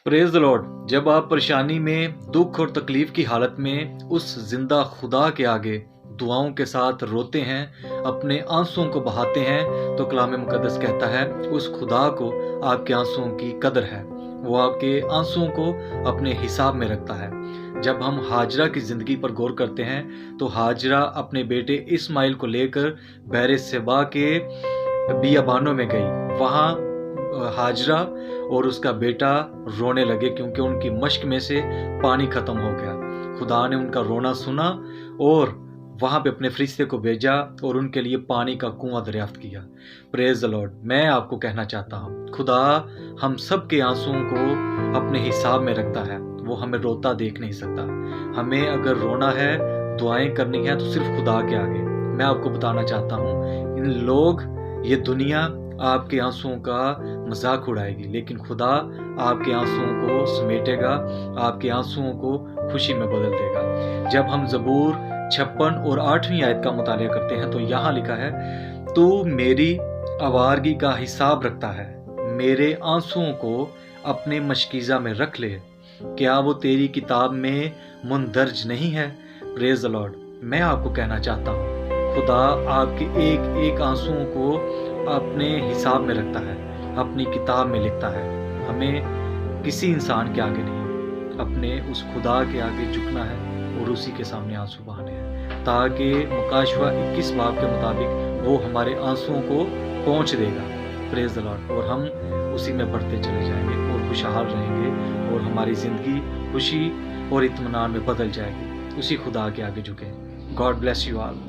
Praise the Lord. जब आप परेशानी में, दुख और तकलीफ की हालत में उस जिंदा खुदा के आगे दुआओं के साथ रोते हैं, अपने आंसुओं को बहाते हैं, तो कलाम मुकद्दस कहता है उस खुदा को आपके आंसुओं की कदर है। वो आपके आंसुओं को अपने हिसाब में रखता है। जब हम हाजरा की ज़िंदगी पर गौर करते हैं तो हाजरा अपने बेटे इस्माइल को लेकर बहरे सेबा के बियाबानों में गई। वहाँ हाजरा और उसका बेटा रोने लगे क्योंकि उनकी मश्क में से पानी खत्म हो गया। खुदा ने उनका रोना सुना और वहाँ पे अपने फरिश्ते को भेजा और उनके लिए पानी का कुआं दरियाफ्त किया। Praise the Lord. मैं आपको कहना चाहता हूँ, खुदा हम सब के आंसुओं को अपने हिसाब में रखता है। वो हमें रोता देख नहीं सकता। हमें अगर रोना है, दुआएं करनी है, तो सिर्फ खुदा के आगे। मैं आपको बताना चाहता हूँ, इन लोग, ये दुनिया आपके आंसुओं का मजाक उड़ाएगी, लेकिन खुदा आपके आंसुओं को समेटेगा, आपके आंसुओं को खुशी में बदल देगा। जब हम ज़बूर 56 और 8वीं आयत का मुतालिया करते हैं तो यहाँ लिखा है, तू मेरी आवारगी का हिसाब रखता है, मेरे आंसुओं को अपने मशकीज़ा में रख ले, क्या वो तेरी किताब में मुंदरज नहीं है? Praise the Lord. मैं आपको कहना चाहता हूँ, खुदा आपके एक एक आंसुओं को अपने हिसाब में रखता है, अपनी किताब में लिखता है। हमें किसी इंसान के आगे नहीं, अपने उस खुदा के आगे झुकना है और उसी के सामने आंसू बहाने हैं, ताकि मुकाशवा 21 बाब के मुताबिक वो हमारे आंसुओं को पहुँच देगा। Praise the Lord. और हम उसी में बढ़ते चले जाएंगे और खुशहाल रहेंगे और हमारी ज़िंदगी खुशी और इत्मीनान में बदल जाएगी। उसी खुदा के आगे झुकें। God bless you all.